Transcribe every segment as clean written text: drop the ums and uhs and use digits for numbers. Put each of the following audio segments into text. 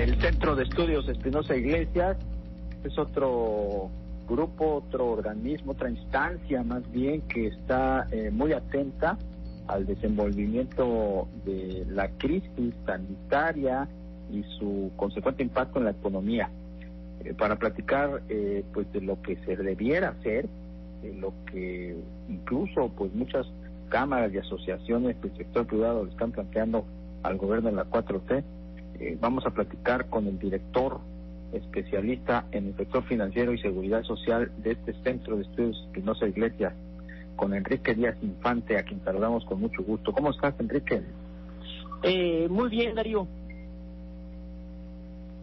El Centro de Estudios Espinosa Iglesias es otro grupo, otro organismo, otra instancia más bien que está muy atenta al desenvolvimiento de la crisis sanitaria y su consecuente impacto en la economía. Para platicar pues de lo que se debiera hacer, de lo que incluso pues muchas cámaras y asociaciones del sector privado le están planteando al gobierno de la 4T, vamos a platicar con el director especialista en el sector financiero y seguridad social de este Centro de Estudios Espinosa Iglesias, con Enrique Díaz Infante, a quien saludamos con mucho gusto. ¿Cómo estás, Enrique? Muy bien, Darío.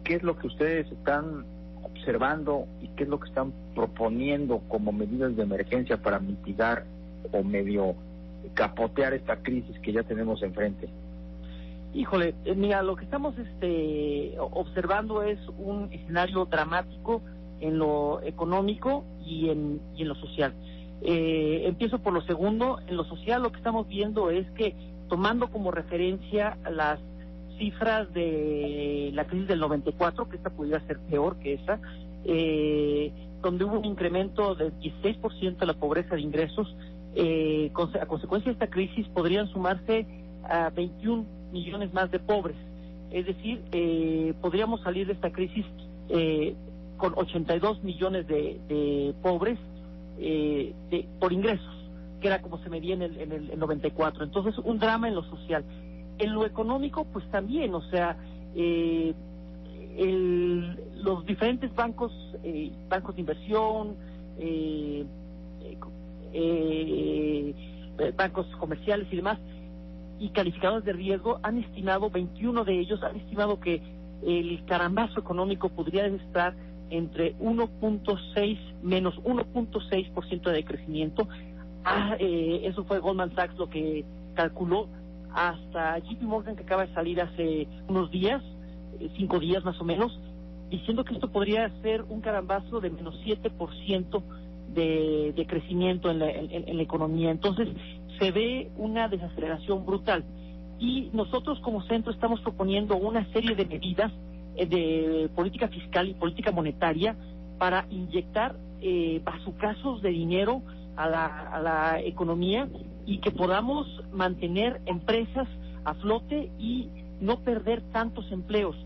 ¿Qué es lo que ustedes están observando y qué es lo que están proponiendo como medidas de emergencia para mitigar o medio capotear esta crisis que ya tenemos enfrente? Híjole, mira, lo que estamos observando es un escenario dramático en lo económico y en lo social. Empiezo por lo segundo. En lo social, lo que estamos viendo es que, tomando como referencia las cifras de la crisis del 94, que esta pudiera ser peor que esa, donde hubo un incremento del 16% de la pobreza de ingresos, a consecuencia de esta crisis podrían sumarse a 21 millones más de pobres. Es decir, podríamos salir de esta crisis con 82 millones de pobres por ingresos, que era como se medía en el 94. Entonces, un drama en lo social. En lo económico, pues también, o sea, los diferentes bancos de inversión, bancos comerciales y demás, y calificadores de riesgo han estimado, 21 de ellos han estimado que el carambazo económico podría estar entre 1.6 menos 1.6% de crecimiento. Eso fue Goldman Sachs lo que calculó, hasta JP Morgan, que acaba de salir hace unos días, 5 días más o menos, diciendo que esto podría ser un carambazo de menos 7% de crecimiento en la economía. Entonces se ve una desaceleración brutal, y nosotros como centro estamos proponiendo una serie de medidas de política fiscal y política monetaria para inyectar bazucazos de dinero a la economía, y que podamos mantener empresas a flote y no perder tantos empleos.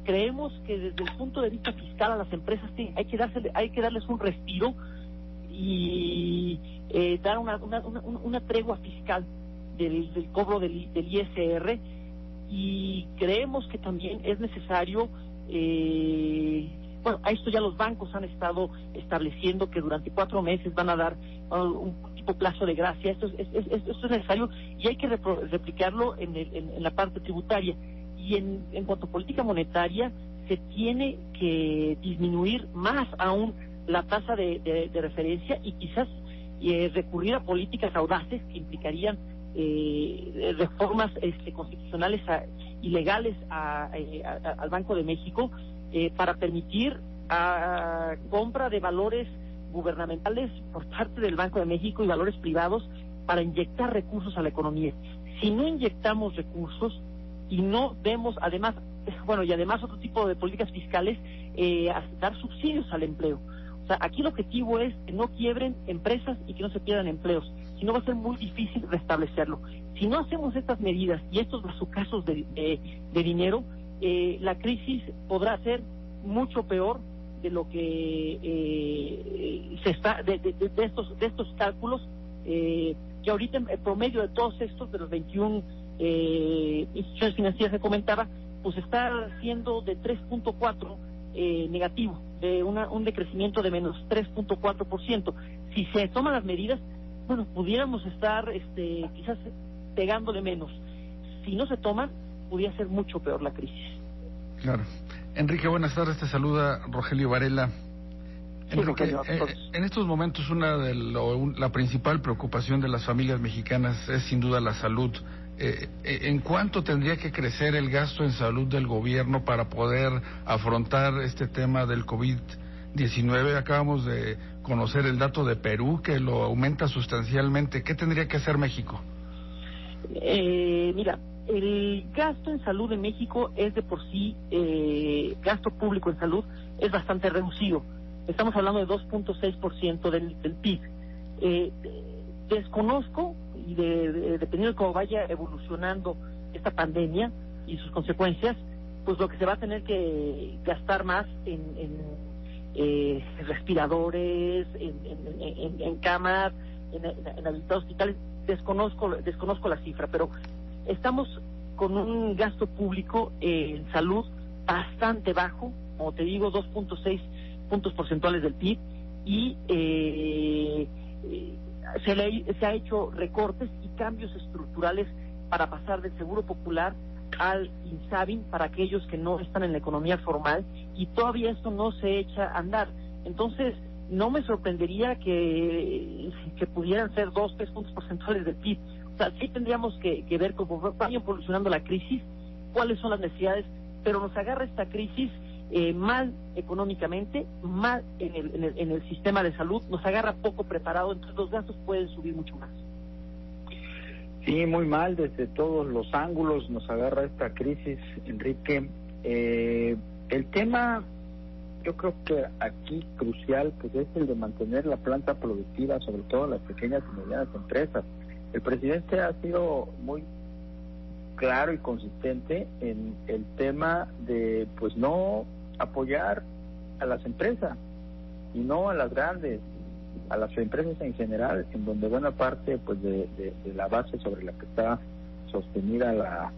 Creemos que desde el punto de vista fiscal a las empresas hay que darles un respiro y dar una tregua fiscal del cobro del ISR, y creemos que también es necesario, a esto ya los bancos han estado estableciendo que durante 4 meses van a dar un tipo plazo de gracia. Esto es necesario, y hay que replicarlo en la parte tributaria. Y en cuanto a política monetaria, se tiene que disminuir más aún la tasa de referencia, y quizás recurrir a políticas audaces que implicarían reformas constitucionales y legales al Banco de México, para permitir compra de valores gubernamentales por parte del Banco de México y valores privados para inyectar recursos a la economía. Si no inyectamos recursos y no vemos además otro tipo de políticas fiscales, dar subsidios al empleo. O sea, aquí el objetivo es que no quiebren empresas y que no se pierdan empleos, si no va a ser muy difícil restablecerlo. Si no hacemos estas medidas y estos bazucazos de dinero, la crisis podrá ser mucho peor de lo que se está de estos cálculos, que ahorita en promedio de todos estos, de los 21 instituciones financieras que comentaba, pues está siendo de 3.4 negativo, de un decrecimiento de menos 3.4%. Si se toman las medidas, bueno, pudiéramos estar quizás pegándole menos. Si no se toman, pudiera ser mucho peor la crisis. Claro. Enrique, buenas tardes, te saluda Rogelio Varela. Enrique, en estos momentos la principal preocupación de las familias mexicanas es sin duda la salud. ¿En cuánto tendría que crecer el gasto en salud del gobierno para poder afrontar este tema del COVID-19? Acabamos de conocer el dato de Perú, que lo aumenta sustancialmente. ¿Qué tendría que hacer México? Mira, el gasto en salud en México es de por sí, gasto público en salud es bastante reducido. Estamos hablando de 2.6% del PIB. Desconozco, y dependiendo de cómo vaya evolucionando esta pandemia y sus consecuencias, pues lo que se va a tener que gastar más en respiradores, en camas, en habilitados hospitales. Desconozco la cifra, pero estamos con un gasto público en salud bastante bajo, como te digo, 2.6 puntos porcentuales del PIB, y se ha hecho recortes y cambios estructurales para pasar del Seguro Popular al INSABI para aquellos que no están en la economía formal, y todavía esto no se echa a andar. Entonces, no me sorprendería que pudieran ser 2-3 puntos porcentuales del PIB. O sea, sí tendríamos que ver cómo vaya evolucionando la crisis, cuáles son las necesidades, pero nos agarra esta crisis mal económicamente, mal en el sistema de salud, nos agarra poco preparado, entonces los gastos pueden subir mucho más. Sí, muy mal desde todos los ángulos nos agarra esta crisis, Enrique. El tema, yo creo que aquí crucial, pues es el de mantener la planta productiva, sobre todo las pequeñas y medianas empresas. El presidente ha sido muy claro y consistente en el tema de, pues, no apoyar a las empresas y no a las grandes, a las empresas en general, en donde buena parte, pues, de la base sobre la que está sostenida la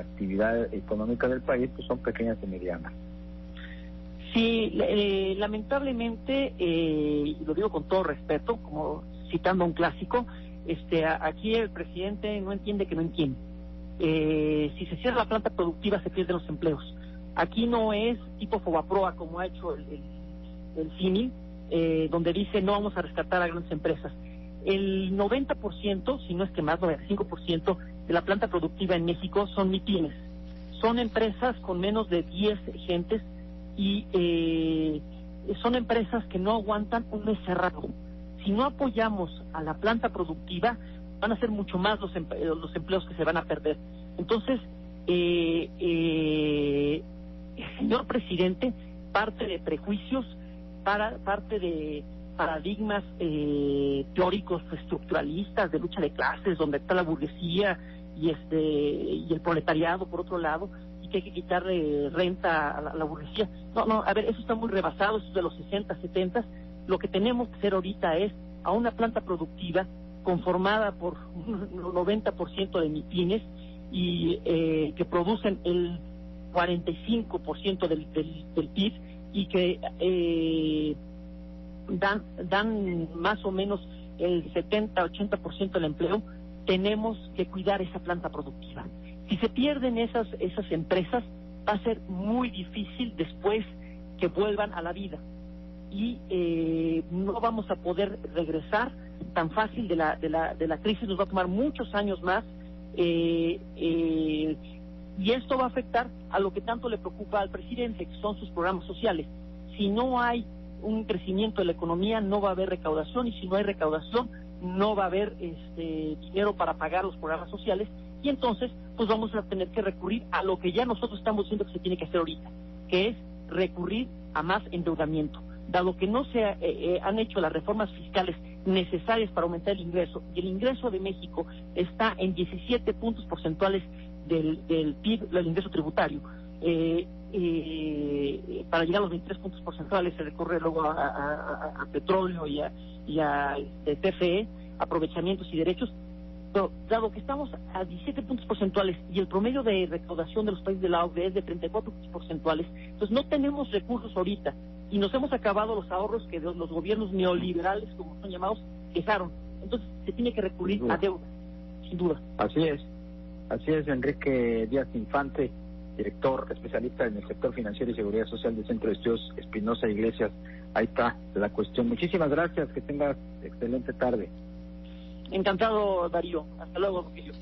actividad económica del país, pues son pequeñas y medianas. Sí, lamentablemente, y lo digo con todo respeto, como citando un clásico, aquí el presidente no entiende que no entiende. Si se cierra la planta productiva se pierden los empleos. Aquí no es tipo Fobaproa como ha hecho el símil, donde dice no vamos a rescatar a grandes empresas. El 90%, si no es que más, 95% de la planta productiva en México son MIPYMES. Son empresas con menos de 10 gentes y son empresas que no aguantan un mes cerrado. Si no apoyamos a la planta productiva, van a ser mucho más los empleos que se van a perder. Entonces, señor presidente, parte de prejuicios, parte de paradigmas teóricos estructuralistas de lucha de clases, donde está la burguesía y el proletariado por otro lado, y que hay que quitarle renta a la burguesía. No, a ver, eso está muy rebasado, eso es de los 60, 70. Lo que tenemos que hacer ahorita es a una planta productiva conformada por un 90% de MIPYMES y que producen el 45% del PIB y que dan más o menos el 70-80% del empleo. Tenemos que cuidar esa planta productiva. Si se pierden esas empresas, va a ser muy difícil después que vuelvan a la vida y no vamos a poder regresar tan fácil de la crisis. Nos va a tomar muchos años más y esto va a afectar a lo que tanto le preocupa al presidente, que son sus programas sociales. Si no hay un crecimiento de la economía, no va a haber recaudación, y si no hay recaudación, no va a haber dinero para pagar los programas sociales, y entonces pues vamos a tener que recurrir a lo que ya nosotros estamos diciendo que se tiene que hacer ahorita, que es recurrir a más endeudamiento. Dado que no se han hecho las reformas fiscales necesarias para aumentar el ingreso, y el ingreso de México está en 17 puntos porcentuales del PIB, del ingreso tributario, para llegar a los 23 puntos porcentuales se recurre luego a petróleo y a TFE, aprovechamientos y derechos. Pero dado que estamos a 17 puntos porcentuales y el promedio de recaudación de los países de la OCDE es de 34 puntos porcentuales, entonces no tenemos recursos ahorita y nos hemos acabado los ahorros que los gobiernos neoliberales, como son llamados, dejaron. Entonces se tiene que recurrir a deuda, sin duda. Así es, Enrique Díaz Infante, director especialista en el sector financiero y seguridad social del Centro de Estudios Espinosa Iglesias. Ahí está la cuestión. Muchísimas gracias, que tengas excelente tarde. Encantado, Darío. Hasta luego, Rogelio.